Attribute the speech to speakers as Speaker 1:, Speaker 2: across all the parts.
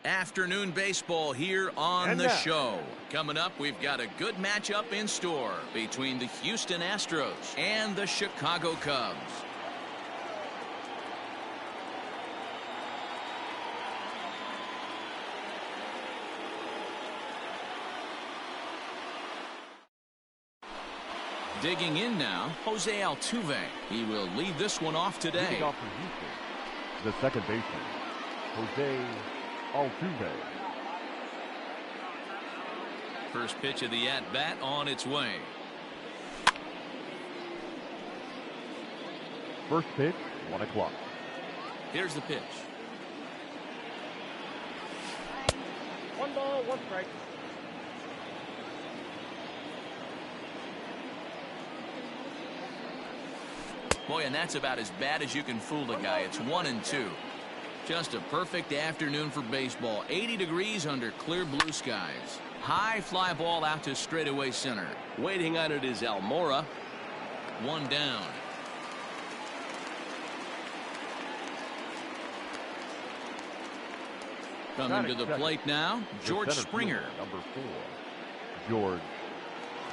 Speaker 1: Afternoon baseball here on the show. Coming up, we've got a good matchup in store between the Houston Astros and the Chicago Cubs. Digging in now, Jose Altuve. He will lead this one off today.
Speaker 2: Leading off for Houston, the second baseman, Jose Altuve.
Speaker 1: First pitch of the at-bat on its way.
Speaker 2: First pitch, 1 o'clock.
Speaker 1: Here's the pitch.
Speaker 3: 1 ball, 1 strike.
Speaker 1: Boy, and that's about as bad as you can fool the guy. It's 1-2. Just a perfect afternoon for baseball. 80 degrees under clear blue skies. High fly ball out to straightaway center. Waiting on it is Almora. 1 down. Coming to the plate now, George Springer.
Speaker 2: Number 4, George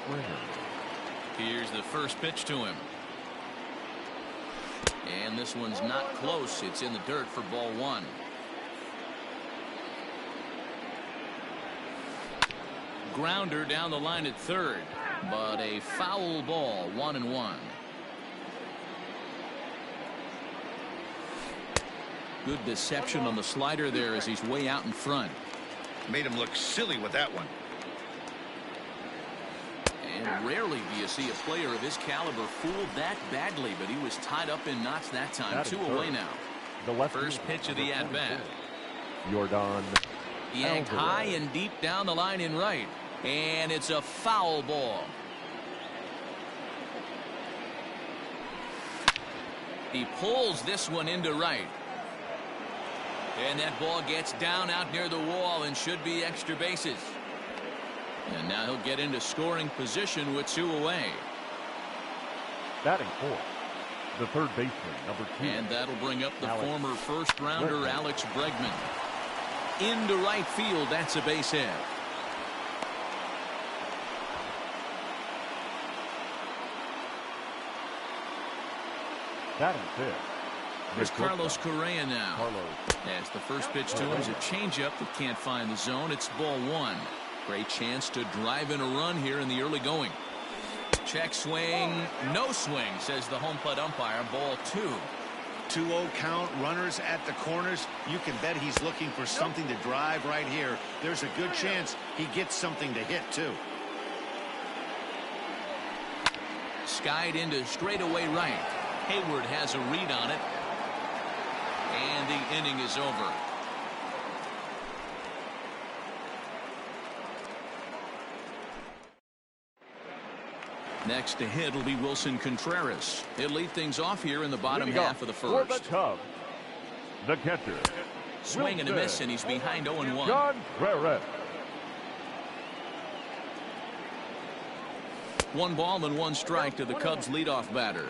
Speaker 2: Springer.
Speaker 1: Here's the first pitch to him. And this one's not close. It's in the dirt for ball 1. Grounder down the line at third, but a foul ball. 1-1. Good deception on the slider there as he's way out in front.
Speaker 4: Made him look silly with that one.
Speaker 1: And rarely do you see a player of his caliber fooled that badly, but he was tied up in knots that time. 2 away now.
Speaker 2: The left
Speaker 1: first pitch of the at-bat.
Speaker 2: Yordan
Speaker 1: Yanked high and deep down the line in right. And it's a foul ball. He pulls this one into right. And that ball gets down out near the wall and should be extra bases. And now he'll get into scoring position with 2 away.
Speaker 2: Batting 4, the third baseman, number 2.
Speaker 1: And that'll bring up the former first-rounder Alex Bregman. Into right field, that's a base hit.
Speaker 2: Batting 5th.
Speaker 1: Here's Carlos Correa now. As the first pitch to him is a changeup that can't find the zone. It's ball 1. Great chance to drive in a run here in the early going. Check swing. No swing, says the home plate umpire. Ball 2.
Speaker 4: 2-0 count, runners at the corners. You can bet he's looking for something to drive right here. There's a good chance he gets something to hit, too.
Speaker 1: Skied into straightaway right. Hayward has a read on it. And the inning is over. Next to hit will be Wilson Contreras. He'll lead things off here in the bottom half of the first.
Speaker 2: For the Cubs, the catcher.
Speaker 1: Swing and a miss, and he's behind 0-1.
Speaker 2: Contreras.
Speaker 1: 1 ball and 1 strike to the Cubs leadoff batter.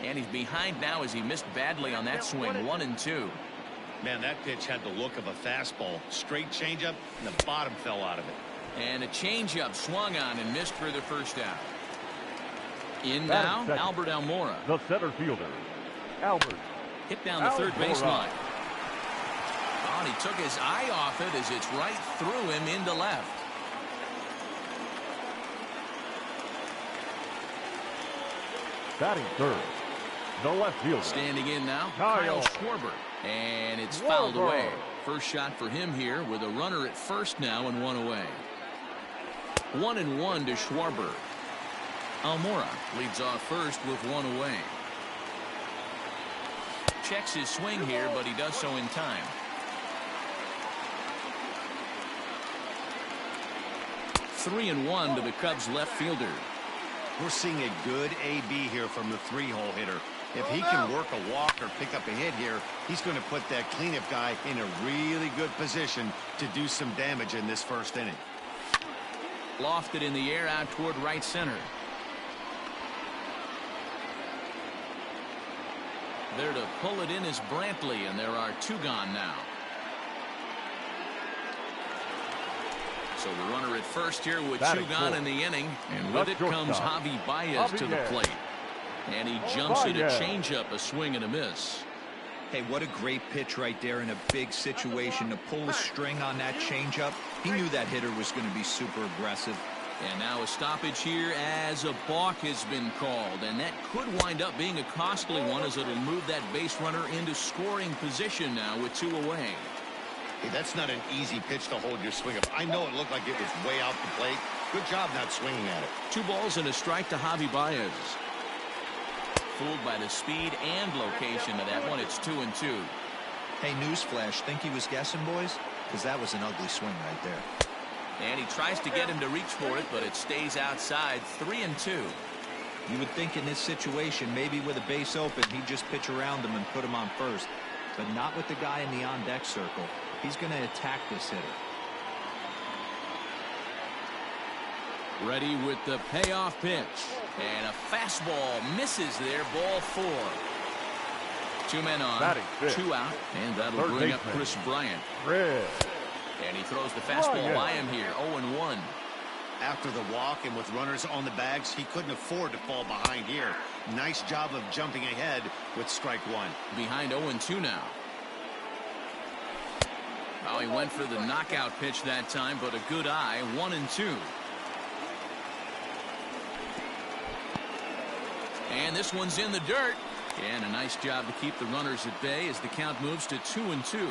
Speaker 1: And he's behind now as he missed badly on that swing. 1-2.
Speaker 4: Man, that pitch had the look of a fastball. Straight changeup, and the bottom fell out of it.
Speaker 1: And a changeup swung on and missed for the first out. In now, Albert Almora.
Speaker 2: The center fielder, Albert.
Speaker 1: Hit down the third baseline. Oh, and he took his eye off it as it's right through him into left.
Speaker 2: Batting 3rd, the left fielder.
Speaker 1: Standing in now, Kyle Schwarber. And it's fouled away. First shot for him here with a runner at first now and 1 away. 1-1 to Schwarber. Almora leads off first with 1 away. Checks his swing here, but he does so in time. 3-1 to the Cubs left fielder.
Speaker 4: We're seeing a good AB here from the 3-hole hitter. If he can work a walk or pick up a hit here, he's going to put that cleanup guy in a really good position to do some damage in this first inning.
Speaker 1: Lofted in the air out toward right center. There to pull it in is Brantley, and there are 2 gone now. So the runner at first here with 2 gone in the inning, and with it comes Javi Baez to the plate. And he jumps at a changeup, a swing and a miss.
Speaker 5: Hey, what a great pitch right there in a big situation to pull the string on that changeup. He knew that hitter was going to be super aggressive.
Speaker 1: And now a stoppage here as a balk has been called, and that could wind up being a costly one as it'll move that base runner into scoring position now with 2 away.
Speaker 4: Hey, that's not an easy pitch to hold your swing up. I know it looked like it was way out the plate. Good job not swinging at it.
Speaker 1: 2 balls and a strike to Javi Baez. Fooled by the speed and location of that one. It's 2-2.
Speaker 5: Hey, newsflash, think he was guessing, boys? Because that was an ugly swing right there.
Speaker 1: And he tries to get him to reach for it, but it stays outside. 3-2.
Speaker 5: You would think in this situation, maybe with a base open, he'd just pitch around him and put him on first. But not with the guy in the on-deck circle. He's going to attack this hitter.
Speaker 1: Ready with the payoff pitch. And a fastball misses there. Ball 4. 2 men on, 2 out, and that'll bring up Chris Bryant. And he throws the fastball by him here. 0-1.
Speaker 4: After the walk and with runners on the bags, he couldn't afford to fall behind here. Nice job of jumping ahead with strike 1.
Speaker 1: Behind 0-2 now. Oh, he went for the knockout pitch that time, but a good eye. 1-2. And this one's in the dirt. And a nice job to keep the runners at bay as the count moves to 2-2.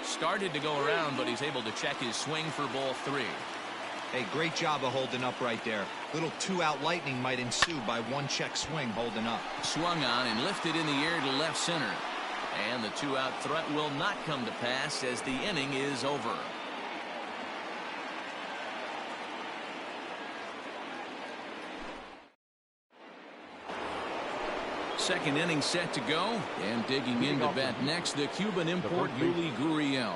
Speaker 1: Started to go around, but he's able to check his swing for ball 3.
Speaker 5: Hey, great job of holding up right there. Little 2-out lightning might ensue by 1 check swing holding up.
Speaker 1: Swung on and lifted in the air to left center. And the 2-out threat will not come to pass as the inning is over. Second inning set to go, and digging in to bat next, the Cuban import Yuli Gurriel.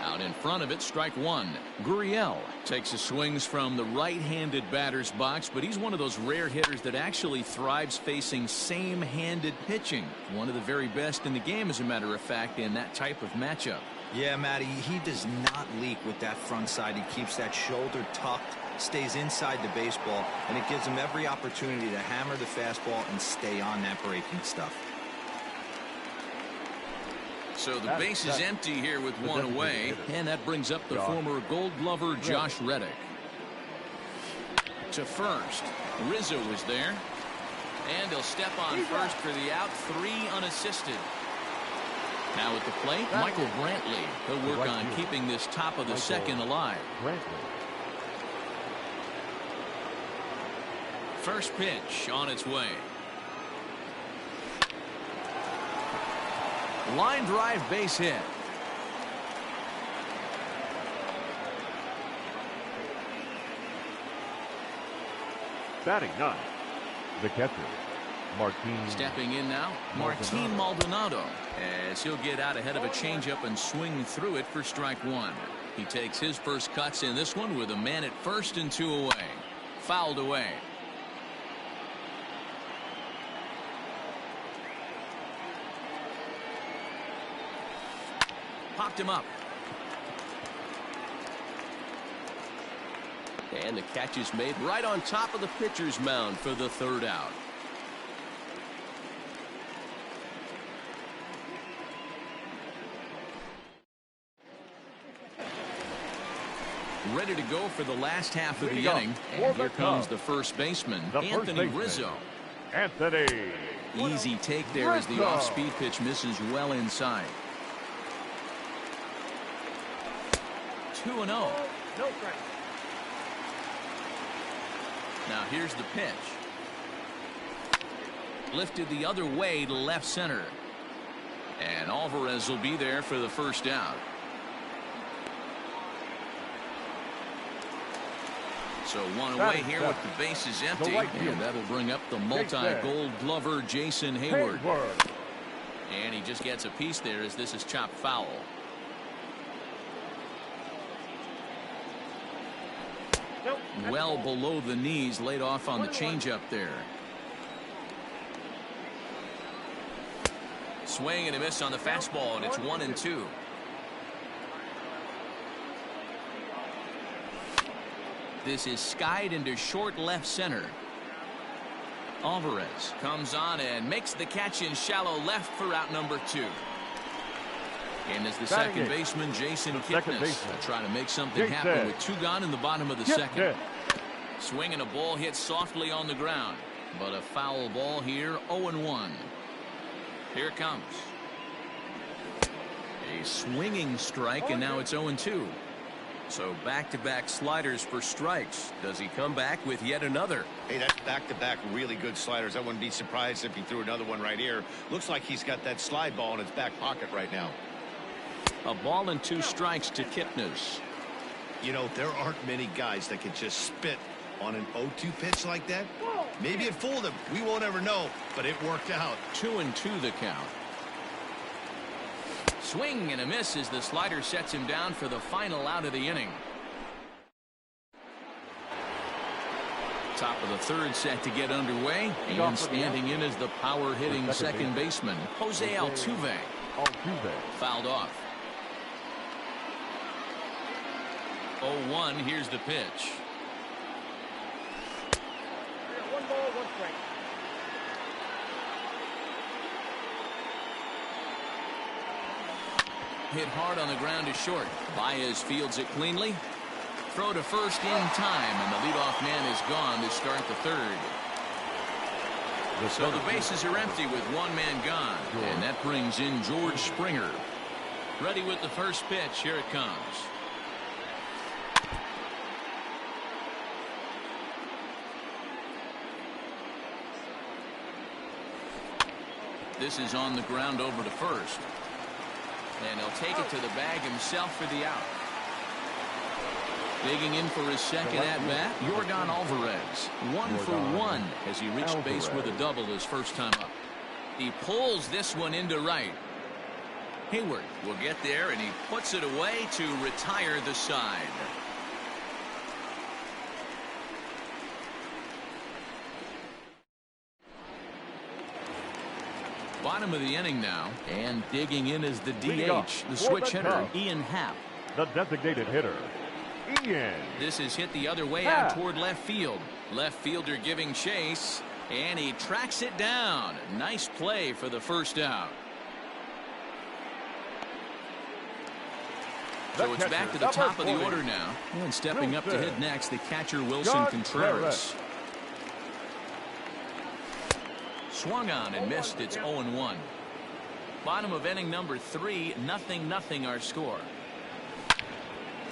Speaker 1: Out in front of it, strike 1. Gurriel takes his swings from the right-handed batter's box, but he's one of those rare hitters that actually thrives facing same-handed pitching. One of the very best in the game, as a matter of fact, in that type of matchup.
Speaker 5: Yeah, Matty, he does not leak with that front side. He keeps that shoulder tucked, stays inside the baseball, and it gives him every opportunity to hammer the fastball and stay on that breaking stuff.
Speaker 1: So the base is empty here with 1 away, and that brings up the former Gold Glover Josh Reddick. To first, Rizzo is there, and he'll step on first for the out. 3 unassisted. Now at the plate, Michael Brantley. He'll work on keeping this top of the second alive. First pitch on its way. Line drive, base hit.
Speaker 2: Batting 9, the catcher, Martin.
Speaker 1: Stepping in now, Martin Maldonado, as he'll get out ahead of a changeup and swing through it for strike 1. He takes his first cuts in this one with a man at first and 2 away. Fouled away. Popped him up. And the catch is made right on top of the pitcher's mound for the 3rd out. Ready to go for the last half of the inning. And here comes the first baseman, Anthony Rizzo. Easy take there as the off-speed pitch misses well inside. 2-0.
Speaker 3: No strike.
Speaker 1: Now here's the pitch. Lifted the other way to left center. And Alvarez will be there for the first out. So 1 away here with the bases empty. And that'll bring up the multi-gold glover Jason Hayward. And he just gets a piece there as this is chopped foul. well below the knees, laid off on the changeup there. Swing and a miss on the fastball, and it's 1-2. This is skied into short left center. Alvarez comes on and makes the catch in shallow left for out number 2. And as the second baseman, Jason Kipnis, trying to make something happen with 2 gone in the bottom of the second. Swing and a ball hit softly on the ground, but a foul ball here, 0-1. Here it comes. A swinging strike, and now it's 0-2. So back-to-back sliders for strikes. Does he come back with yet another?
Speaker 4: Hey, that's back-to-back really good sliders. I wouldn't be surprised if he threw another one right here. Looks like he's got that slide ball in his back pocket right now.
Speaker 1: A ball and 2 strikes to Kipnis.
Speaker 4: You know, there aren't many guys that can just spit on an 0-2 pitch like that. Maybe it fooled him. We won't ever know, but it worked out.
Speaker 1: 2-2 the count. Swing and a miss as the slider sets him down for the final out of the inning. Top of the third set to get underway, and standing in is the power-hitting second baseman, Jose Altuve. Fouled off. 0-1, here's the pitch.
Speaker 3: 1 ball, 1 strike.
Speaker 1: Hit hard on the ground to short. Baez fields it cleanly. Throw to first in time, and the leadoff man is gone to start the third. So the bases are empty with 1 man gone, and that brings in George Springer. Ready with the first pitch. Here it comes. This is on the ground over to first. And he'll take it to the bag himself for the out. Digging in for his second at-bat, Yordan Alvarez. 1 for 1 as he reached base with a double his first time up. He pulls this one into right. Hayward will get there, and he puts it away to retire the side. Bottom of the inning now, and digging in is the DH, the switch hitter, Ian Happ.
Speaker 2: The designated hitter, Ian.
Speaker 1: This is hit the other way out toward left field. Left fielder giving chase, and he tracks it down. Nice play for the first out. So it's back to the top of the order now. And stepping up to hit next, the catcher Wilson Contreras. Swung on and missed. It's 0-1. Bottom of inning number 3, 0-0 our score.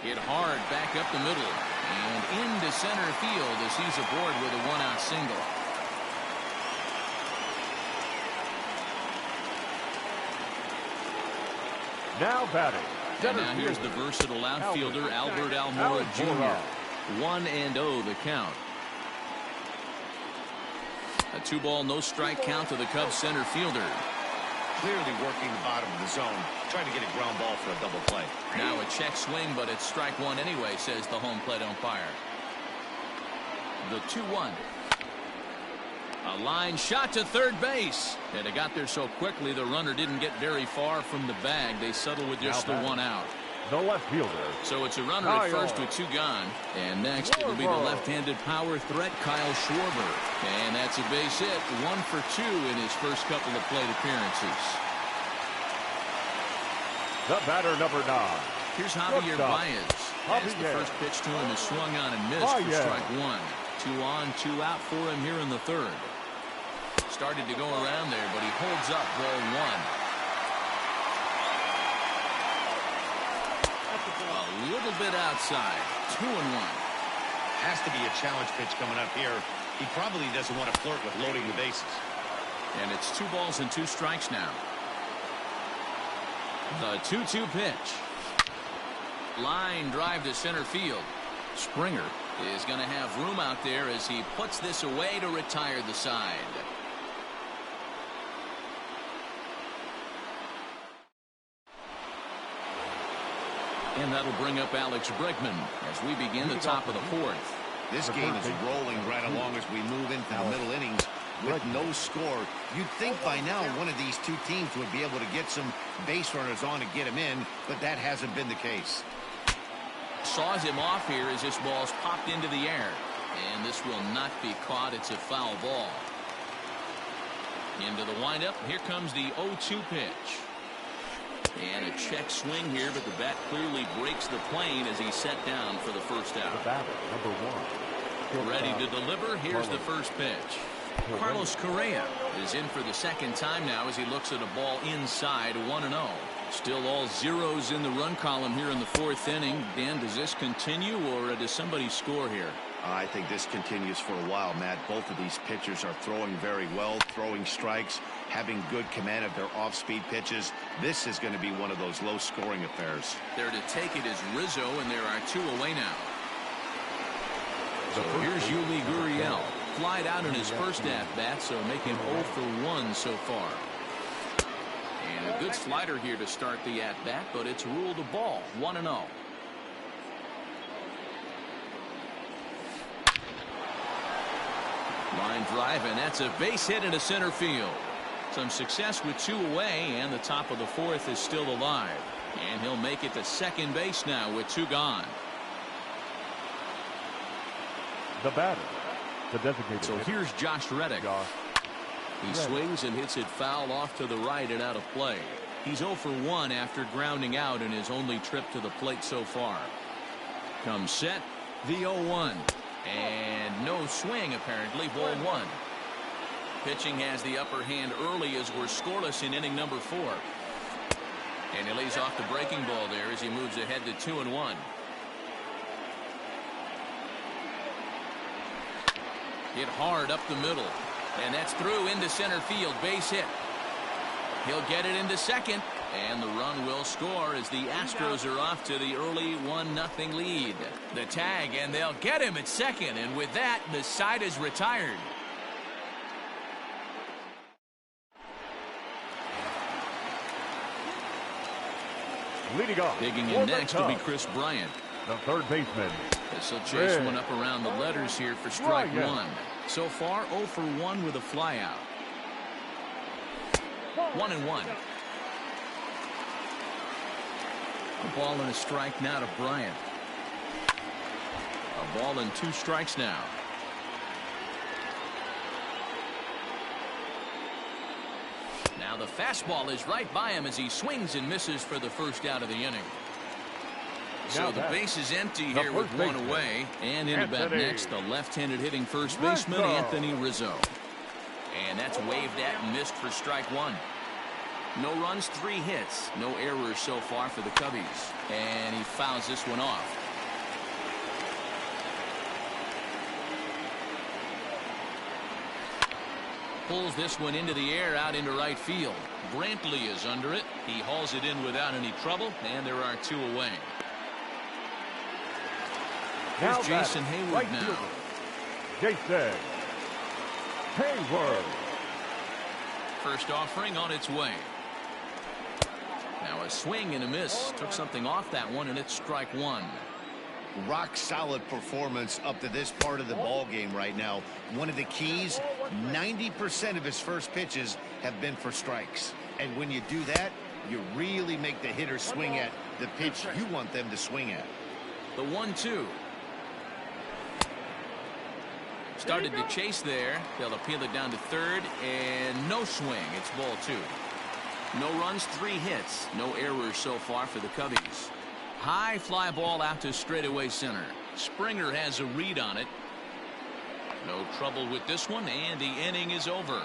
Speaker 1: Hit hard back up the middle and into center field as he's aboard with a 1-out single.
Speaker 2: Now batting.
Speaker 1: And now here's the versatile outfielder Albert Almora Jr. 1-0 the count. A 2-ball, no-strike count to the Cubs center fielder.
Speaker 4: Clearly working the bottom of the zone, trying to get a ground ball for a double play.
Speaker 1: Now a check swing, but it's strike 1 anyway, says the home plate umpire. The 2-1. A line shot to third base. And it got there so quickly the runner didn't get very far from the bag. They settle with just the 1 out.
Speaker 2: The left fielder.
Speaker 1: So it's a runner at first with 2 gone. And next it'll be the left-handed power threat Kyle Schwarber. And that's a base hit. 1 for 2 in his first couple of plate appearances.
Speaker 2: The batter number 9.
Speaker 1: Here's Javier Baez. As the first pitch to him is swung on and missed for strike 1. 2 on, 2 out for him here in the third. Started to go around there, but he holds up ball 1. A little bit outside. 2-1.
Speaker 4: Has to be a challenge pitch coming up here. He probably doesn't want to flirt with loading the bases.
Speaker 1: And it's 2 balls and 2 strikes now. The 2-2 pitch. Line drive to center field. Springer is going to have room out there as he puts this away to retire the side. And that'll bring up Alex Bregman as we begin the top of the 4th.
Speaker 4: This game is rolling right along as we move into the middle innings with no score. You'd think by now one of these two teams would be able to get some base runners on and get him in, but that hasn't been the case.
Speaker 1: Saws him off here as this ball's popped into the air. And this will not be caught. It's a foul ball. Into the windup. Here comes the 0-2 pitch. And a check swing here, but the bat clearly breaks the plane as he's set down for the first out.
Speaker 2: The batter, number 1.
Speaker 1: Ready to deliver. Here's the first pitch. Carlos Correa is in for the second time now as he looks at a ball inside 1-0. Still all zeros in the run column here in the fourth inning. Dan, does this continue or does somebody score here?
Speaker 4: I think this continues for a while, Matt. Both of these pitchers are throwing very well, throwing strikes, having good command of their off-speed pitches. This is going to be one of those low-scoring affairs.
Speaker 1: There to take it is Rizzo, and there are 2 away now. So here's Yuli Gurriel. Flied out in his first at-bat, so making 0 for 1 so far. And a good slider here to start the at-bat, but it's ruled a ball. 1-0. Line drive, and that's a base hit into center field. Some success with 2 away, and the top of the fourth is still alive. And he'll make it to second base now with 2 gone.
Speaker 2: The batter, the designated.
Speaker 1: So here's Josh Reddick. He swings and hits it foul off to the right and out of play. He's 0 for 1 after grounding out in his only trip to the plate so far. Comes set, the 0-1. And no swing, apparently. Ball 1. Pitching has the upper hand early as we're scoreless in inning number 4. And he lays off the breaking ball there as he moves ahead to 2-1. Hit hard up the middle. And that's through into center field. Base hit. He'll get it into second. And the run will score as the Astros are off to the early 1-0 lead. The tag, and they'll get him at second. And with that, the side is retired.
Speaker 2: Leading off.
Speaker 1: Digging in next will be Chris Bryant.
Speaker 2: The third baseman.
Speaker 1: This will chase one up around the letters here for strike 1. So far, 0 for 1 with a flyout. 1-1. A ball and a strike now to Bryant. A ball and 2 strikes now. Now the fastball is right by him as he swings and misses for the first out of the inning. So the base is empty here with 1 away. And in to bat next, the left-handed hitting first baseman, Anthony Rizzo. And that's waved at and missed for strike 1. No runs, 3 hits. No errors so far for the Cubbies. And he fouls this one off. Pulls this one into the air out into right field. Brantley is under it. He hauls it in without any trouble, and there are 2 away. Here's Jason Hayward now.
Speaker 2: Jason Hayward.
Speaker 1: First offering on its way. Now a swing and a miss. Took something off that one, and it's strike 1.
Speaker 4: Rock solid performance up to this part of the ball game right now. One of the keys, 90% of his first pitches have been for strikes. And when you do that, you really make the hitter swing at the pitch you want them to swing at.
Speaker 1: The 1-2. Started to chase there. They'll appeal it down to third, and no swing. It's ball 2. No runs, 3 hits. No errors so far for the Cubbies. High fly ball out to straightaway center. Springer has a read on it. No trouble with this one, and the inning is over.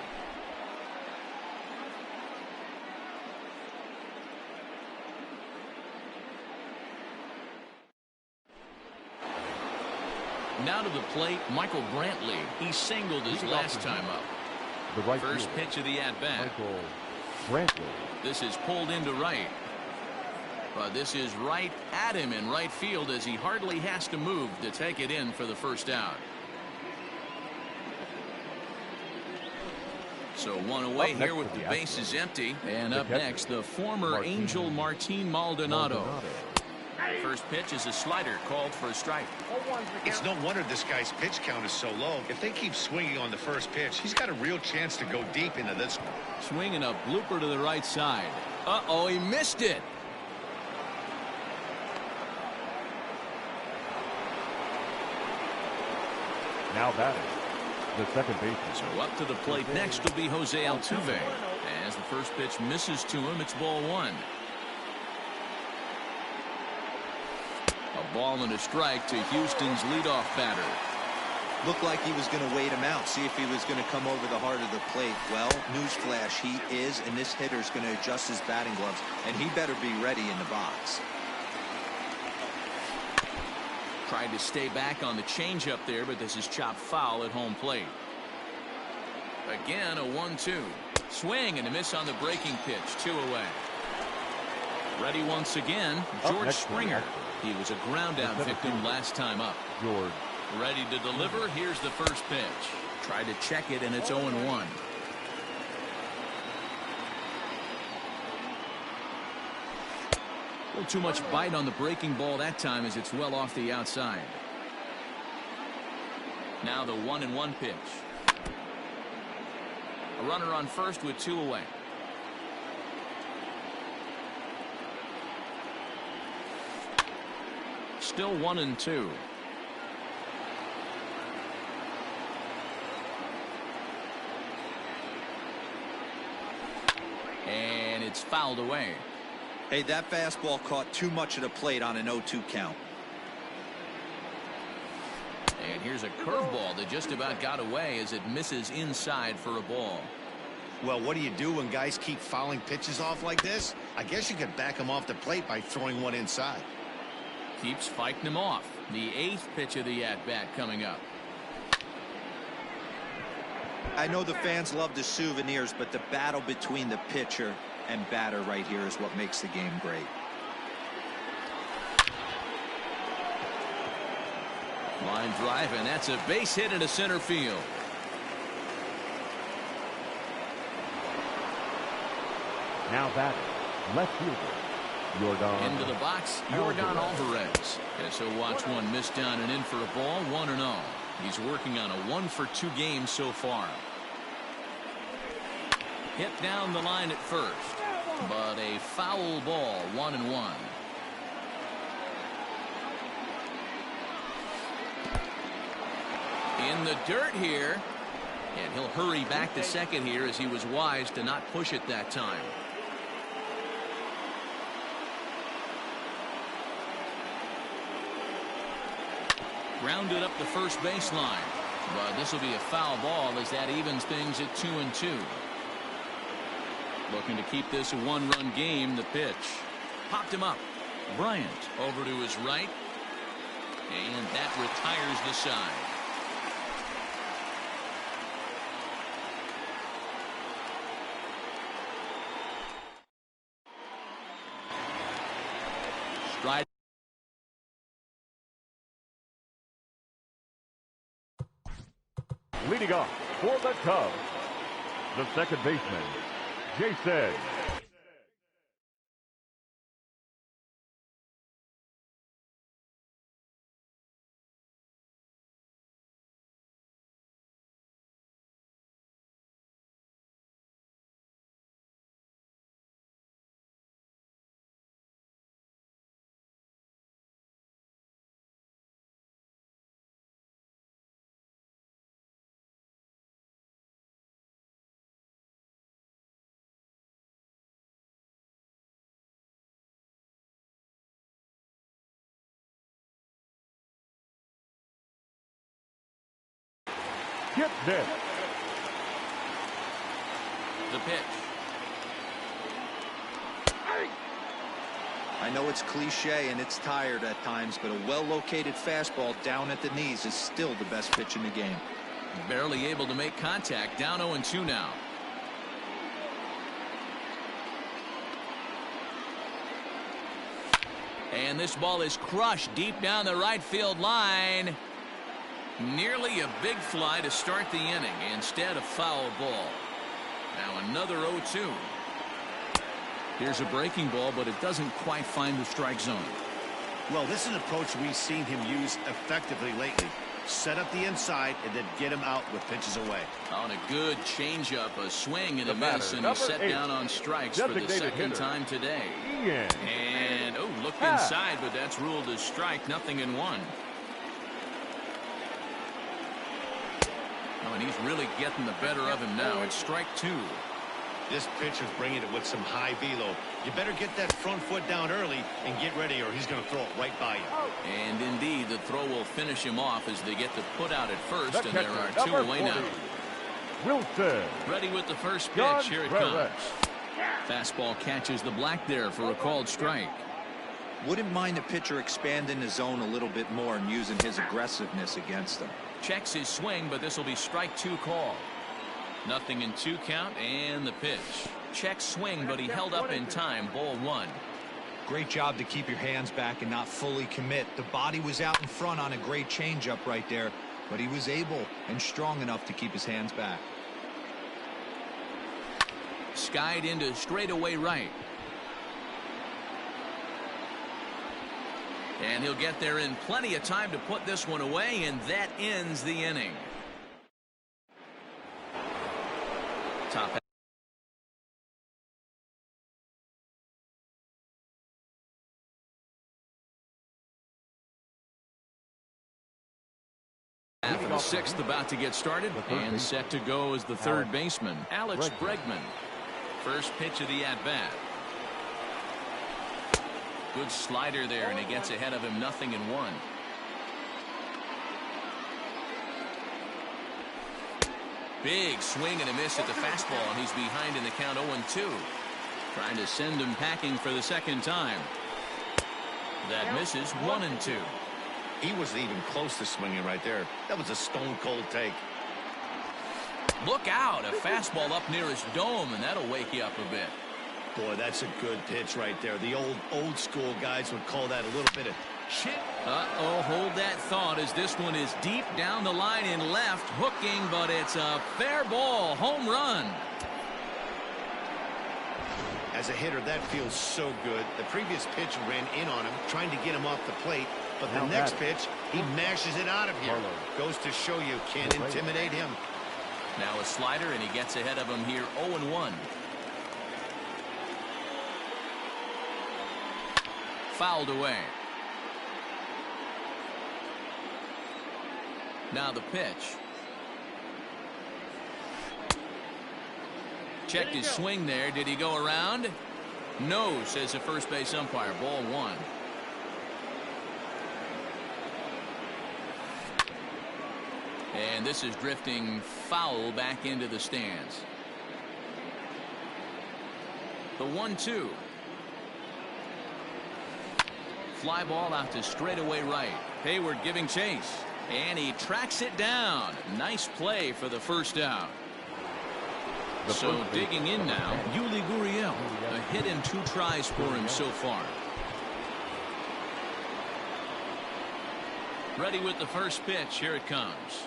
Speaker 1: Now to the plate, Michael Brantley. He singled his last time up.
Speaker 2: The right
Speaker 1: First
Speaker 2: field.
Speaker 1: pitch of the at-bat.
Speaker 2: Michael Brantley.
Speaker 1: This is pulled into right. But this is right at him in right field as he hardly has to move to take it in for the first out. So 1 away here with the bases empty. And up next, the former Angel Martin Maldonado. First pitch is a slider called for a strike.
Speaker 3: 0-1's the
Speaker 4: It's
Speaker 3: count.
Speaker 4: no wonder this guy's pitch count is so low. If they keep swinging on the first pitch, he's got a real chance to go deep into this one.
Speaker 1: Swinging a blooper to the right side. Uh-oh, he missed it.
Speaker 2: Now batting, the second baseman.
Speaker 1: So up to the plate next will be Jose Altuve. As the first pitch misses to him, it's ball one. A ball and a strike to Houston's leadoff batter.
Speaker 5: Looked like he was going to wait him out, see if he was going to come over the heart of the plate. Well, newsflash, he is, and this hitter's going to adjust his batting gloves, and he better be ready in the box.
Speaker 1: Tried to stay back on the changeup there, but this is chopped foul at home plate. Again, a 1-2. Swing and a miss on the breaking pitch. 2 away. Ready once again, George Springer. He was a ground out victim last time up.
Speaker 2: George.
Speaker 1: Ready to deliver. Here's the first pitch. Tried to check it, and it's 0-1. A little too much bite on the breaking ball that time as it's well off the outside. Now the 1-1 pitch. A runner on first with 2 away. Still 1-2. And it's fouled away.
Speaker 5: Hey, that fastball caught too much of the plate on an 0-2 count.
Speaker 1: And here's a curveball that just about got away as it misses inside for a ball.
Speaker 4: Well, what do you do when guys keep fouling pitches off like this? I guess you could back them off the plate by throwing one inside.
Speaker 1: Keeps fighting him off. The 8th pitch of the at-bat coming up.
Speaker 5: I know the fans love the souvenirs, but the battle between the pitcher and batter right here is what makes the game great.
Speaker 1: Line drive, and that's a base hit into center field.
Speaker 2: Now batting, left fielder, Yordan.
Speaker 1: Into the box, Yordan Alvarez. As he'll watch one miss down and in for a ball, 1-0. He's working on a 1-for-2 game so far. Hit down the line at first, but a foul ball, 1-1. In the dirt here, and he'll hurry back to second here as he was wise to not push it that time. Grounded up the first baseline, but this will be a foul ball as that evens things at 2-2. Looking to keep this a 1-run game. The pitch popped him up. Bryant over to his right, and that retires the side. Stride.
Speaker 2: Leading off for the Cubs, the second baseman, Jason. Gets this.
Speaker 1: The pitch.
Speaker 5: I know it's cliche and it's tired at times, but a well-located fastball down at the knees is still the best pitch in the game.
Speaker 1: Barely able to make contact. Down 0-2 now. And this ball is crushed deep down the right field line. Nearly a big fly to start the inning. Instead, a foul ball. Now another 0-2. Here's a breaking ball, but it doesn't quite find the strike zone.
Speaker 4: Well, this is an approach we've seen him use effectively lately. Set up the inside and then get him out with pitches away.
Speaker 1: On a good changeup, a swing and
Speaker 2: The
Speaker 1: a miss,
Speaker 2: batter,
Speaker 1: and he's set
Speaker 2: number 8,
Speaker 1: down on strikes for the
Speaker 2: designated
Speaker 1: second
Speaker 2: hitter,
Speaker 1: time today.
Speaker 2: Ian.
Speaker 1: And, oh, looked
Speaker 2: Ah.
Speaker 1: inside, but that's ruled as strike, 0-1. Oh, and he's really getting the better of him now. It's strike 2.
Speaker 4: This pitcher's bringing it with some high velo. You better get that front foot down early and get ready, or he's going to throw it right by you.
Speaker 1: And indeed, the throw will finish him off as they get the put out at first,
Speaker 2: The
Speaker 1: and there
Speaker 2: catcher,
Speaker 1: are 2
Speaker 2: number
Speaker 1: away
Speaker 2: 40,
Speaker 1: now.
Speaker 2: Wilson.
Speaker 1: Ready with the first
Speaker 2: John
Speaker 1: pitch. Here it
Speaker 2: Brewer.
Speaker 1: comes. Fastball catches the black there for a called strike.
Speaker 5: Wouldn't mind the pitcher expanding the zone a little bit more and using his aggressiveness against them.
Speaker 1: Checks his swing, but this will be strike 2 call. 0-2 count, and the pitch. Check swing, but he held up in time. Ball 1.
Speaker 5: Great job to keep your hands back and not fully commit. The body was out in front on a great changeup right there, but he was able and strong enough to keep his hands back.
Speaker 1: Skied into straightaway right. And he'll get there in plenty of time to put this one away, and that ends the inning. Top half of the 6th about to get started, and set to go as the third baseman, Alex Bregman. First pitch of the at-bat. Good slider there, and he gets ahead of him, 0-1. Big swing and a miss at the fastball, and he's behind in the count, 0-2. Trying to send him packing for the second time. That misses, 1-2.
Speaker 4: He wasn't even close to swinging right there. That was a stone-cold take.
Speaker 1: Look out, a fastball up near his dome, and that'll wake you up a bit.
Speaker 4: Boy, that's a good pitch right there. The old school guys would call that a little bit of shit.
Speaker 1: Uh-oh, hold that thought as this one is deep down the line in left, hooking, but it's a fair ball, home run.
Speaker 4: As a hitter, that feels so good. The previous pitch ran in on him, trying to get him off the plate. But the next pitch, he mashes it out of here. Goes to show you can't intimidate him.
Speaker 1: Now a slider, and he gets ahead of him here, 0-1. Fouled away. Now the pitch. Checked his swing there. Did he go around? No, says the first base umpire. Ball 1. And this is drifting foul back into the stands. The 1-2. Fly ball out to straightaway right. Hayward giving chase. And he tracks it down. Nice play for the first out. So digging in now, Yuli Gurriel. A hit in 2 tries for him so far. Ready with the first pitch. Here it comes.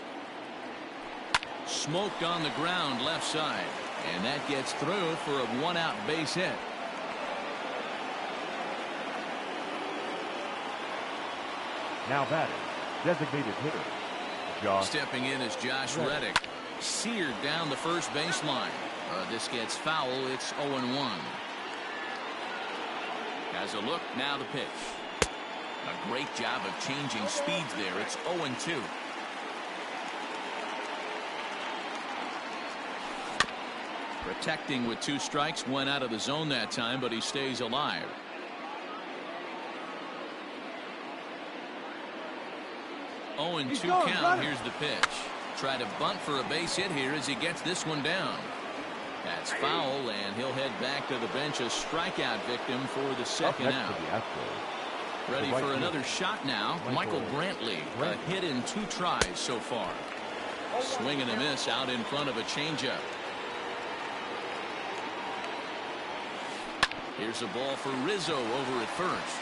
Speaker 1: Smoked on the ground left side. And that gets through for a 1-out base hit.
Speaker 2: Now batting, designated hitter, Josh.
Speaker 1: Stepping in is Josh Reddick. Seared down the first baseline. This gets foul. It's 0-1. Has a look. Now the pitch. A great job of changing speeds there. It's 0-2. Protecting with 2 strikes. Went out of the zone that time, but he stays alive. Oh, and 2 count. Here's the pitch. Try to bunt for a base hit here as he gets this one down. That's foul, and he'll head back to the bench, a strikeout victim for the second out. Ready for another shot now. Michael Brantley, a hit in 2 tries so far. Swing and a miss out in front of a changeup. Here's a ball for Rizzo over at first.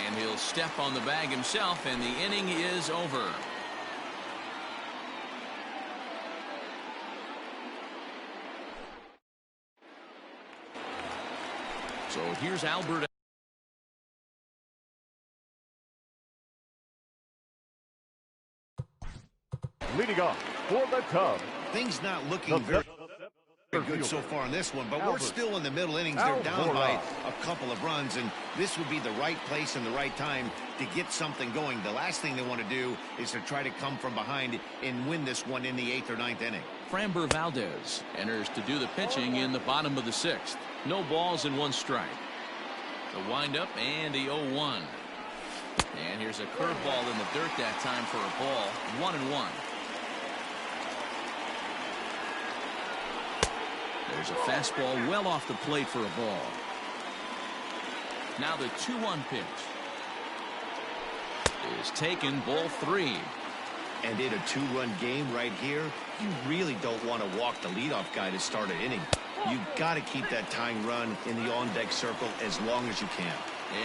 Speaker 1: And he'll step on the bag himself, and the inning is over. So here's Albert
Speaker 2: Leading off for the Cubs,
Speaker 4: Things not
Speaker 2: the
Speaker 4: looking very good
Speaker 2: fielder.
Speaker 4: so far in this one, but we're
Speaker 2: Albert.
Speaker 4: still in the middle innings. They're down
Speaker 2: Alvarado.
Speaker 4: by a couple of runs, and this would be the right place and the right time to get something going. The last thing they want to do is to try to come from behind and win this one in the 8th or 9th inning.
Speaker 1: Framber Valdez enters to do the pitching in the bottom of the 6th. No balls and 1 strike. The windup and the 0-1. And here's a curveball in the dirt that time for a ball. 1-1. There's a fastball well off the plate for a ball. Now the 2-1 pitch is taken, ball 3.
Speaker 4: And in a 2-run game right here, you really don't want to walk the leadoff guy to start an inning. You've got to keep that tying run in the on-deck circle as long as you can.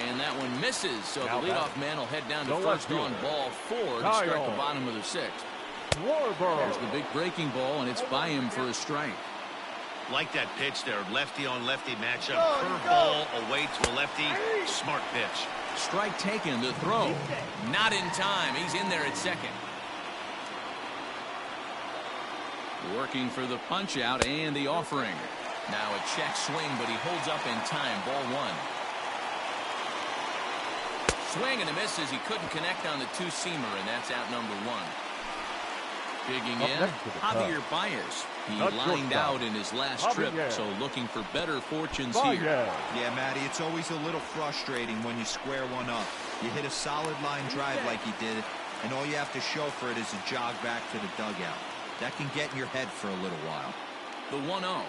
Speaker 1: And that one misses, so
Speaker 2: Now
Speaker 1: the leadoff man will head down to
Speaker 2: the
Speaker 1: first
Speaker 2: left
Speaker 1: on
Speaker 2: fielder.
Speaker 1: ball 4 to
Speaker 2: Kyle.
Speaker 1: start the bottom of the 6th. There's the big breaking ball, and it's by him for a strike.
Speaker 4: Like that pitch there, lefty on lefty matchup, curveball away to a lefty, smart pitch.
Speaker 1: Strike taken, the throw. Not in time. He's in there at second. Working for the punch out and the offering. Now a check swing, but he holds up in time. Ball 1. Swing and a miss as he couldn't connect on the 2-seamer, and that's out number 1. Digging
Speaker 2: Up
Speaker 1: in,
Speaker 2: next to the
Speaker 1: Javier Baez. He
Speaker 2: Not
Speaker 1: lined
Speaker 2: shortstop.
Speaker 1: out in his last trip,
Speaker 2: Javier.
Speaker 1: so looking for better fortunes
Speaker 2: Baez.
Speaker 1: here.
Speaker 5: Yeah, Matty, it's always a little frustrating when you square one up. You hit a solid line drive like he did, and all you have to show for it is a jog back to the dugout. That can get in your head for a little while.
Speaker 1: The 1-0.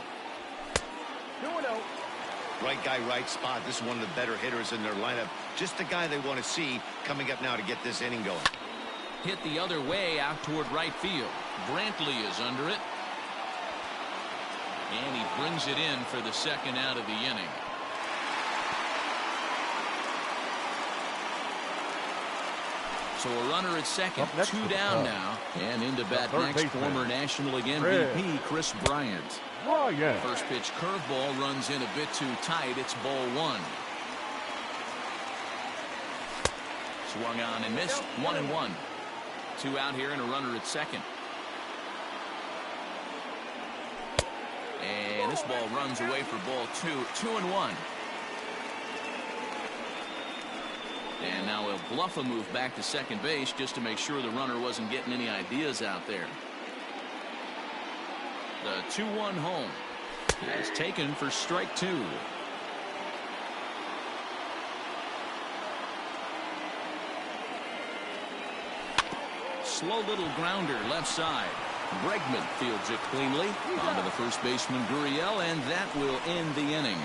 Speaker 3: 2-0.
Speaker 4: Right guy, right spot. This is one of the better hitters in their lineup. Just the guy they want to see coming up now to get this inning going.
Speaker 1: Hit the other way out toward right field. Brantley is under it. And he brings it in for the second out of the inning. So a runner at second,
Speaker 2: Up next
Speaker 1: 2
Speaker 2: to the
Speaker 1: down
Speaker 2: Cubs.
Speaker 1: now. And into bat
Speaker 2: third
Speaker 1: next,
Speaker 2: baseman.
Speaker 1: former National League
Speaker 2: Chris.
Speaker 1: MVP Chris Bryant.
Speaker 2: Bryant.
Speaker 1: First pitch curveball runs in a bit too tight. It's ball 1. Swung on and missed. 1-1. 2 out here and a runner at second. And this ball runs away for ball 2. 2-1. And now he'll bluff a move back to second base just to make sure the runner wasn't getting any ideas out there. The 2-1 home is taken for strike 2. Slow little grounder left side. Bregman fields it cleanly onto the first baseman Gurriel, and that will end the inning.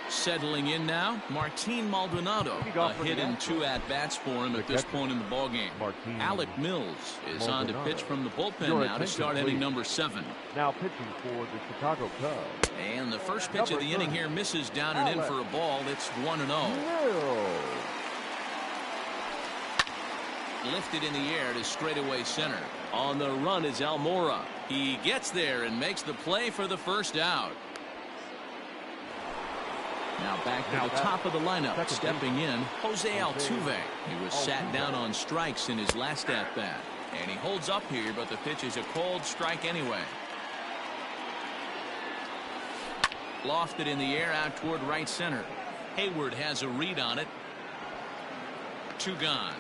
Speaker 1: Settling in now, Martin Maldonado. A hit and 2 at-bats for him at this point in the ballgame.
Speaker 2: Martin
Speaker 1: Alec Mills is on to pitch from the bullpen
Speaker 2: Your
Speaker 1: now to start
Speaker 2: attention,
Speaker 1: inning
Speaker 2: please.
Speaker 1: number 7.
Speaker 2: Now pitching for the Chicago Cubs.
Speaker 1: And the first pitch of the inning here misses down and in for a ball. It's 1-0.
Speaker 2: No.
Speaker 1: Lifted in the air to straightaway center. On the run is Almora. He gets there and makes the play for the first out. Now back to the top of the lineup. Stepping in, Jose Altuve. He was sat down on strikes in his last at-bat. And he holds up here, but the pitch is a cold strike anyway. Lofted in the air out toward right center. Hayward has a read on it. 2 gone.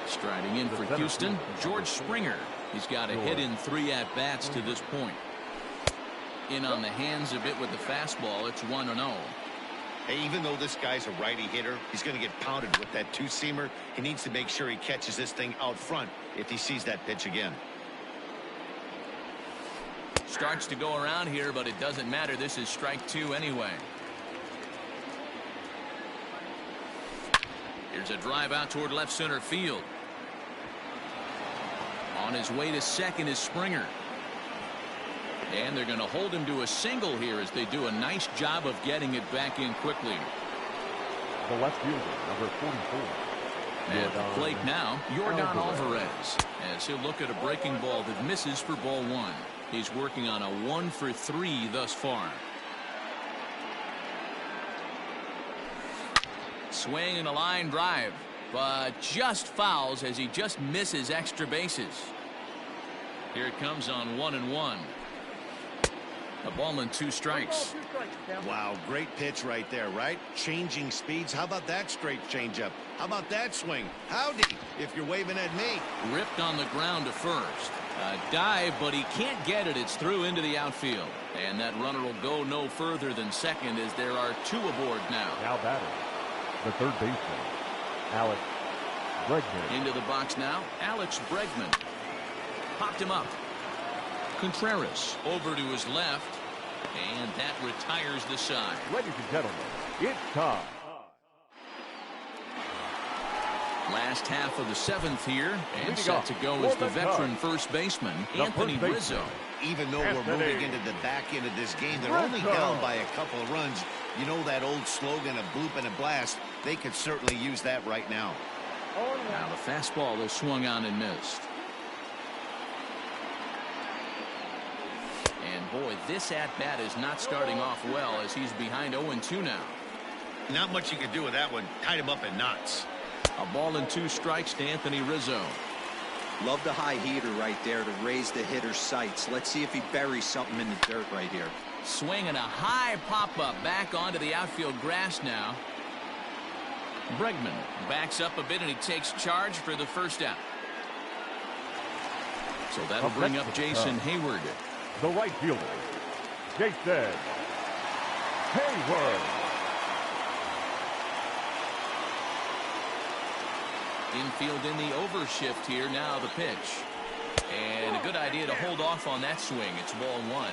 Speaker 1: Striding in for Houston, George Springer. He's got a hit in 3 at-bats to this point. In on the hands a bit with the fastball. It's 1-0.
Speaker 4: Hey, even though this guy's a righty hitter, he's going to get pounded with that 2-seamer. He needs to make sure he catches this thing out front if he sees that pitch again.
Speaker 1: Starts to go around here, but it doesn't matter. This is strike 2 anyway. Here's a drive out toward left center field. On his way to second is Springer. And they're going to hold him to a single here as they do a nice job of getting it back in quickly.
Speaker 2: The left fielder, number 44.
Speaker 1: At the plate now, Yordan Alvarez, as he'll look at a breaking ball that misses for ball one. He's working on a 1-for-3 thus far. Swing and a line drive, but just fouls as he just misses extra bases. Here it comes on 1-1. A ball and 2 strikes.
Speaker 4: Wow, great pitch right there, right? Changing speeds. How about that straight changeup? How about that swing? Howdy, if you're waving at me.
Speaker 1: Ripped on the ground to first. A dive, but he can't get it. It's through into the outfield. And that runner will go no further than second as there are 2 aboard now.
Speaker 2: Now batting, the third baseman, Alex Bregman.
Speaker 1: Into the box now, Alex Bregman. Popped him up. Contreras over to his left, and that retires the side.
Speaker 2: Ladies and gentlemen, it's time.
Speaker 1: Last half of the 7th here, and
Speaker 2: Leading
Speaker 1: set
Speaker 2: off
Speaker 1: to go
Speaker 2: for
Speaker 1: is the
Speaker 2: the
Speaker 1: veteran
Speaker 2: Cubs,
Speaker 1: first baseman,
Speaker 2: the
Speaker 1: Anthony
Speaker 2: first baseman.
Speaker 1: Rizzo.
Speaker 4: Even though we're moving into the back end of this game, they're only down by a couple of runs. You know that old slogan, a bloop and a blast. They could certainly use that right now.
Speaker 1: Now the fastball is swung on and missed. And boy, this at-bat is not starting off well as he's behind 0-2 now.
Speaker 4: Not much you can do with that one. Tied him up in knots.
Speaker 1: A ball and 2 strikes to Anthony Rizzo.
Speaker 5: Love the high heater right there to raise the hitter's sights. Let's see if he buries something in the dirt right here.
Speaker 1: Swinging a high pop-up back onto the outfield grass now. Bregman backs up a bit and he takes charge for the first out. So that'll bring up Jason Hayward.
Speaker 2: The right fielder, Jason Hayward.
Speaker 1: Infield in the overshift here. Now the pitch. And a good idea to hold off on that swing. It's ball 1.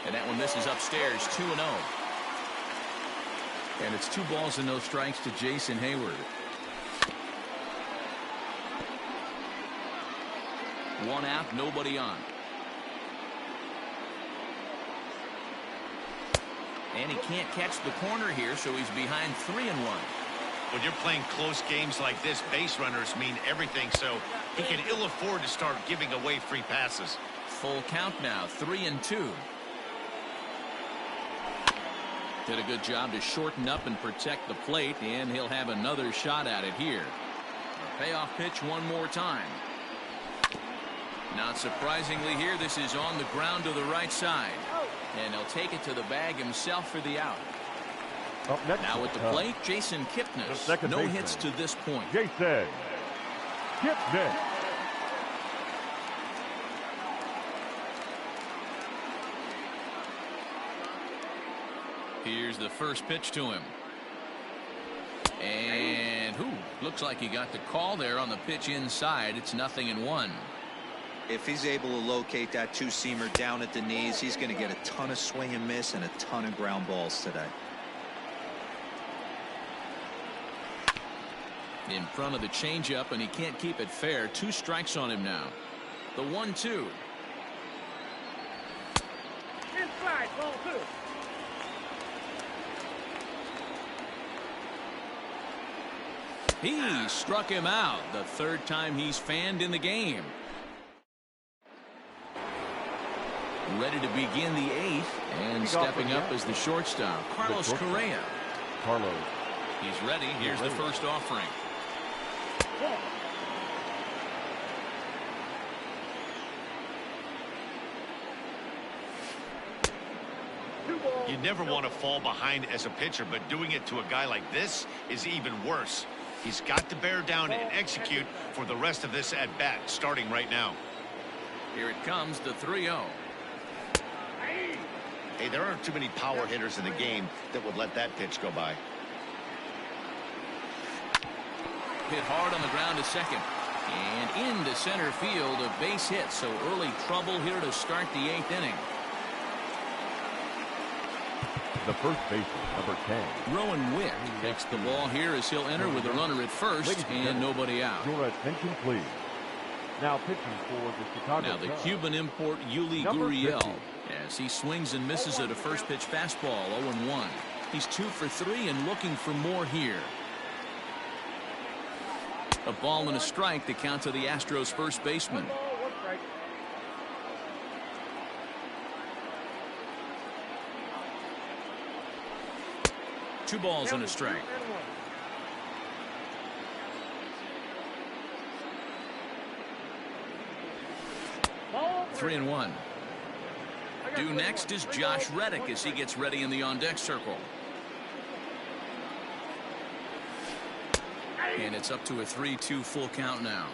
Speaker 1: And that one misses upstairs. 2-0. And it's 2 balls and no strikes to Jason Hayward. 1 out, nobody on. And he can't catch the corner here, so he's behind 3-1.
Speaker 4: When you're playing close games like this, base runners mean everything, so he can ill afford to start giving away free passes.
Speaker 1: Full count now, 3-2. Did a good job to shorten up and protect the plate, and he'll have another shot at it here. A payoff pitch one more time. Not surprisingly here, this is on the ground to the right side. And he'll take it to the bag himself for the out.
Speaker 2: Up next,
Speaker 1: now at the plate, Jason Kipnis. No
Speaker 2: baseman,
Speaker 1: hits to this point.
Speaker 2: Jason Kipnis.
Speaker 1: Here's the first pitch to him. And looks like he got the call there on the pitch inside. It's 0-1.
Speaker 5: If he's able to locate that 2-seamer down at the knees, he's going to get a ton of swing and miss and a ton of ground balls today.
Speaker 1: In front of the changeup, and he can't keep it fair. 2 strikes on him now. The 1-2.
Speaker 3: Inside, ball 2.
Speaker 1: He struck him out. The 3rd time he's fanned in the game. Ready to begin the 8th, and stepping up as the shortstop, Carlos Correa.
Speaker 2: Carlos.
Speaker 1: He's ready. Here's the first offering.
Speaker 4: You never want to fall behind as a pitcher, but doing it to a guy like this is even worse. He's got to bear down and execute for the rest of this at-bat, starting right now.
Speaker 1: Here it comes, the 3-0.
Speaker 4: Hey, there aren't too many power hitters in the game that would let that pitch go by.
Speaker 1: Hit hard on the ground to second. And into center field, a base hit. So early trouble here to start the 8th inning.
Speaker 2: The first baseman, number 10.
Speaker 1: Rowan Wick picks the ball here as he'll enter with a runner at first and nobody out.
Speaker 2: Your attention, please. Now pitching for the Chicago
Speaker 1: Now the
Speaker 2: Cubs,
Speaker 1: Cuban import Yuli
Speaker 2: number
Speaker 1: Gurriel
Speaker 2: 50.
Speaker 1: as he swings and misses at a first pitch fastball. 0-1. He's 2 for 3 and looking for more here. A ball and a strike to count to the Astros first baseman.
Speaker 3: 1 ball, 1 strike.
Speaker 1: 2 balls and a strike. 3-1. Due next is Josh Reddick as he gets ready in the on-deck circle. And it's up to a 3-2 full count now.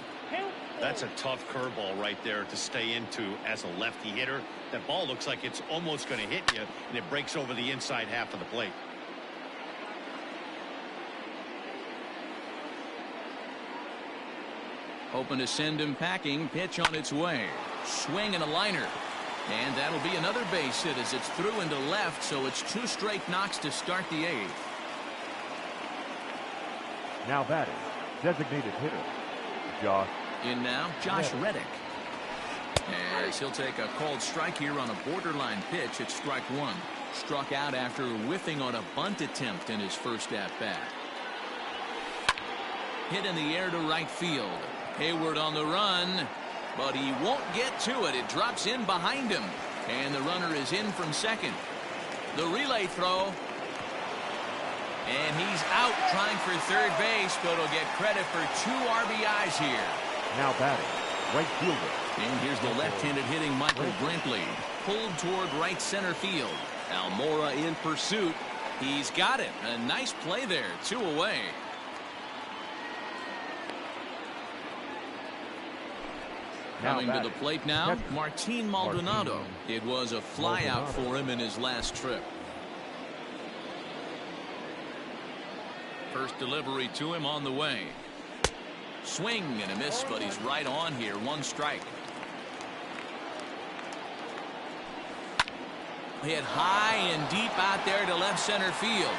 Speaker 4: That's a tough curveball right there to stay into as a lefty hitter. That ball looks like it's almost going to hit you, and it breaks over the inside half of the plate.
Speaker 1: Open to send him packing. Pitch on its way. Swing and a liner. And that'll be another base hit as it's through into left, so it's 2 straight knocks to start the 8th.
Speaker 2: Now batting, designated hitter, Josh.
Speaker 1: In now, Josh Reddick. As he'll take a called strike here on a borderline pitch at strike 1. Struck out after whiffing on a bunt attempt in his first at-bat. Hit in the air to right field. Hayward on the run, but he won't get to it. It drops in behind him, and the runner is in from second. The relay throw, and he's out trying for third base, but he'll get credit for 2 RBIs here.
Speaker 2: Now batting, right fielder.
Speaker 1: And here's the left-handed hitting Michael Brantley, pulled toward right center field. Almora in pursuit. He's got it. A nice play there. 2 away. Coming to the plate now, Martin Maldonado. It was a flyout for him in his last trip. First delivery to him on the way. Swing and a miss, but he's right on here. 1 strike. Hit high and deep out there to left center field.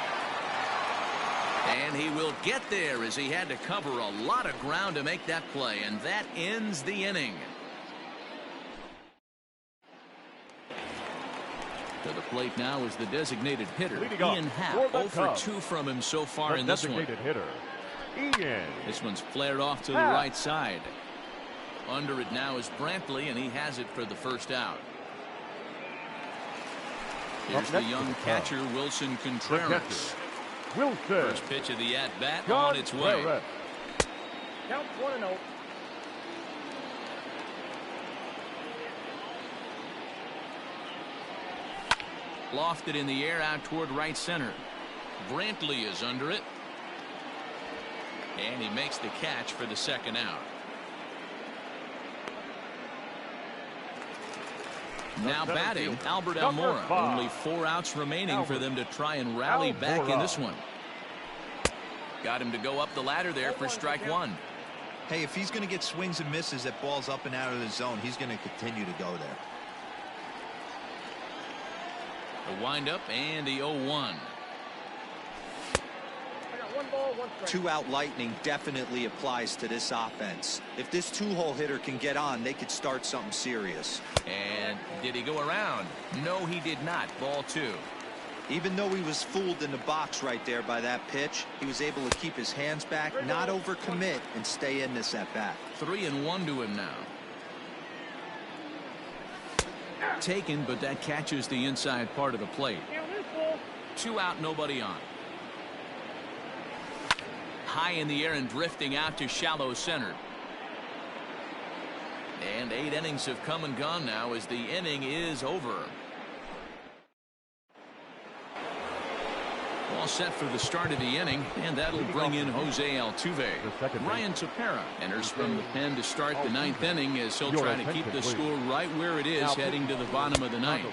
Speaker 1: And he will get there as he had to cover a lot of ground to make that play, and that ends the inning. To the plate now is the designated hitter, Ian Happ. 0 for 2 from him so far in this one.
Speaker 2: Hitter, Ian.
Speaker 1: This one's flared off to the right side. Under it now is Brantley, and he has it for the first out. Here's the young catcher, Wilson Contreras.
Speaker 2: Wilson.
Speaker 1: First pitch of the at-bat on its way.
Speaker 3: Count 1-0.
Speaker 1: Lofted in the air out toward right center. Brantley is under it. And he makes the catch for the second out. Now batting, Albert Almora. Only 4 outs remaining for them to try and rally back in this one. Got him to go up the ladder there for strike 1.
Speaker 5: Hey, if he's going to get swings and misses at balls up and out of the zone, he's going to continue to go there.
Speaker 1: The windup and the 0-1.
Speaker 3: 1 ball, 1 strike.
Speaker 5: 2-out lightning definitely applies to this offense. If this 2-hole hitter can get on, they could start something serious.
Speaker 1: And did he go around? No, he did not. Ball 2.
Speaker 5: Even though he was fooled in the box right there by that pitch, he was able to keep his hands back, not overcommit, and stay in this at bat.
Speaker 1: 3-1 to him now. Taken, but that catches the inside part of the plate. 2 out, nobody on. High in the air and drifting out to shallow center. And 8 innings have come and gone now as the inning is over. All set for the start of the inning, and that'll bring in Jose Altuve. Ryan Tepera enters from the pen to start the 9th inning as he'll try to keep the score right where it is heading to the bottom of the 9th.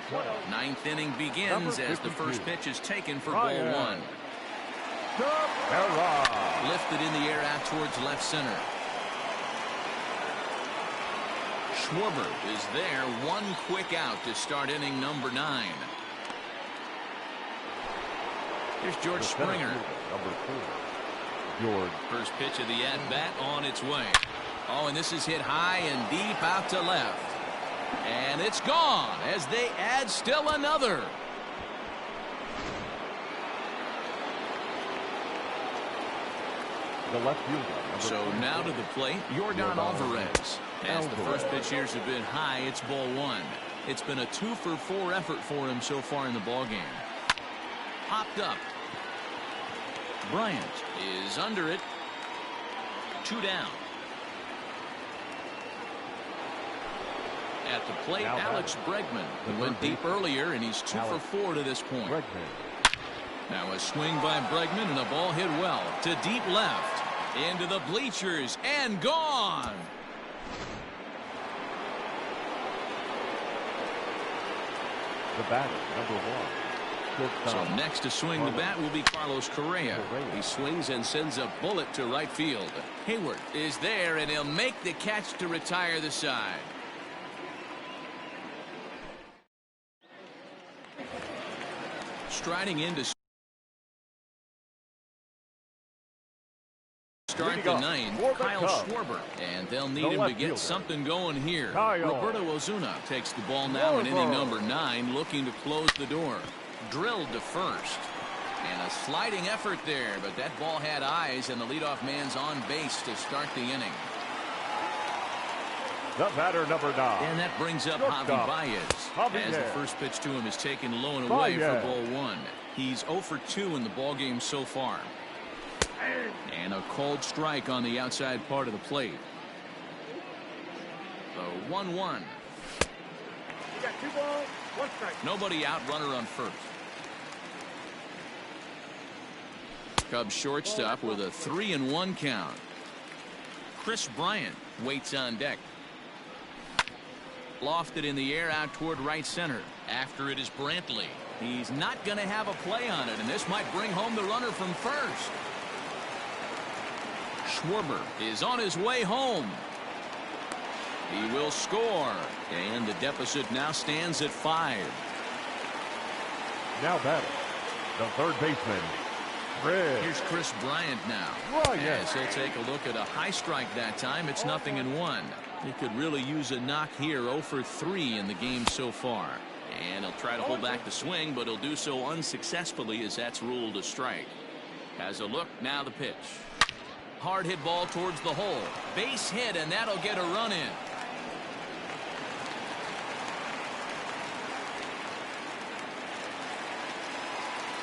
Speaker 1: 9th inning begins as the first pitch is taken for ball 1. Lifted in the air out towards left center. Schwarber is there. 1 quick out to start inning number 9. Here's George Springer.
Speaker 2: Number 4. George.
Speaker 1: First pitch of the at-bat on its way. Oh, and this is hit high and deep out to left. And it's gone as they add still another.
Speaker 2: The left fielder.
Speaker 1: So now to the plate, Yordan Alvarez. As the first pitch here has been high, it's ball one. It's been a 2-for-4 effort for him so far in the ballgame. Popped up. Bryant is under it. 2 down. At the plate,
Speaker 2: Now
Speaker 1: Alex Bregman, who went deep earlier, and he's 2-for-4 to this point. Now a swing by Bregman and a ball hit well to deep left. Into the bleachers and gone.
Speaker 2: The batter, number 1.
Speaker 1: So next to swing the bat will be Carlos Correa. He swings and sends a bullet to right field. Hayward is there, and he'll make the catch to retire the side. Striding in to start the ninth, Kyle Schwarber, and they'll need him to get something going here. Roberto Ozuna takes the ball now in inning number 9, looking to close the door. Drilled to first, and a sliding effort there, but that ball had eyes, and the leadoff man's on base to start the inning.
Speaker 2: The batter, number 9.
Speaker 1: And that brings up Javi Baez. As the first pitch to him is taken low and away for ball 1. He's 0 for 2 in the ballgame so far. And a called strike on the outside part of the plate. The 1-1.
Speaker 3: You got 2 balls, 1 strike.
Speaker 1: Nobody out, runner on first. Cubs shortstop with a 3-1 count. Chris Bryant waits on deck. Lofted in the air out toward right center. After it is Brantley. He's not going to have a play on it, and this might bring home the runner from first. Schwarber is on his way home. He will score, and the deficit now stands at 5.
Speaker 2: Now batting, the third baseman, Chris.
Speaker 1: Here's Chris Bryant now. As he'll take a look at a high strike that time. It's 0-1. He could really use a knock here. 0 for 3 in the game so far. And he'll try to hold back the swing, but he'll do so unsuccessfully as that's ruled a strike. Has a look, now the pitch. Hard hit ball towards the hole. Base hit, and that'll get a run in.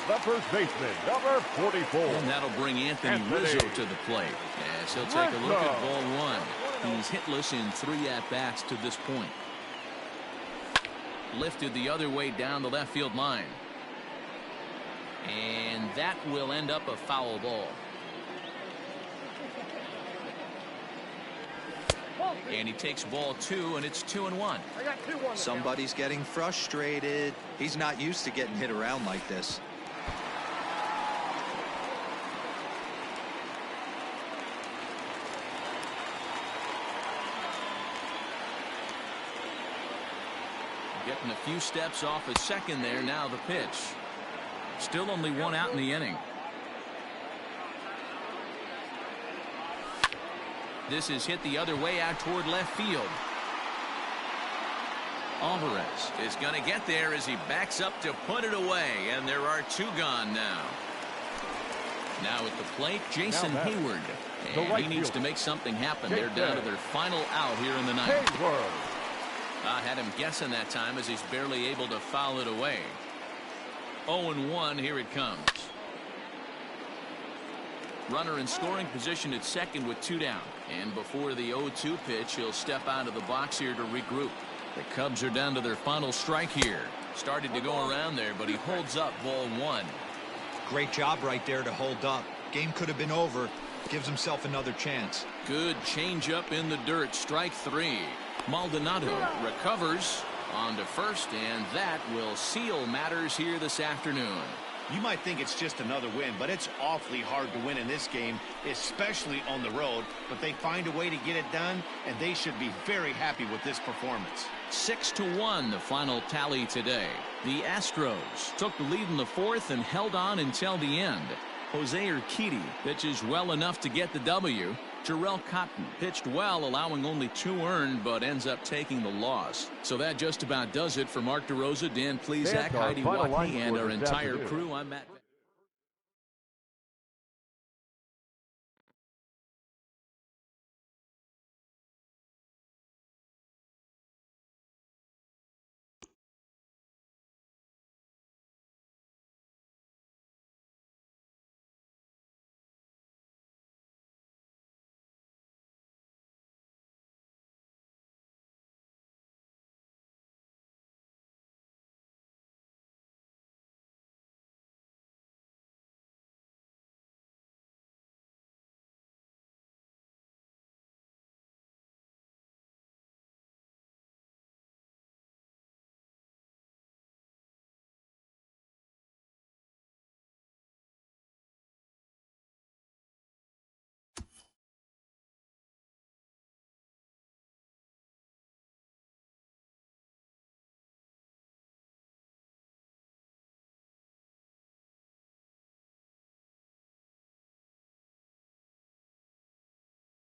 Speaker 2: The first baseman, number 44.
Speaker 1: And that'll bring Anthony Rizzo to the plate. As he'll take a look at ball 1. He's hitless in 3 at-bats to this point. Lifted the other way down the left field line. And that will end up a foul ball. And he takes ball 2, and it's 2-1.
Speaker 3: I got 2-1.
Speaker 5: Somebody's getting frustrated. He's not used to getting hit around like this.
Speaker 1: Getting a few steps off a second there. Now the pitch. Still only 1 out in the inning. This is hit the other way out toward left field. Alvarez is going to get there as he backs up to put it away, and there are 2 gone now. Now at the plate, Jason Hayward. And he needs to make something happen. They're down to their final out here in the ninth. I had him guessing that time as he's barely able to foul it away. 0-1, here it comes. Runner in scoring position at second with 2 down. And before the 0-2 pitch, he'll step out of the box here to regroup. The Cubs are down to their final strike here. Started to go around there, but he holds up ball 1.
Speaker 5: Great job right there to hold up. Game could have been over. Gives himself another chance.
Speaker 1: Good changeup in the dirt. Strike 3. Maldonado recovers on to first, and that will seal matters here this afternoon.
Speaker 4: You might think it's just another win, but it's awfully hard to win in this game, especially on the road. But they find a way to get it done, and they should be very happy with this performance.
Speaker 1: 6-1 the final tally today. The Astros took the lead in the 4th and held on until the end. Jose Urquidy pitches well enough to get the W. Jarrell Cotton pitched well, allowing only 2 earned, but ends up taking the loss. So that just about does it for Mark DeRosa, Dan Plesac, Heidi Watney, and our entire crew. I'm Matt.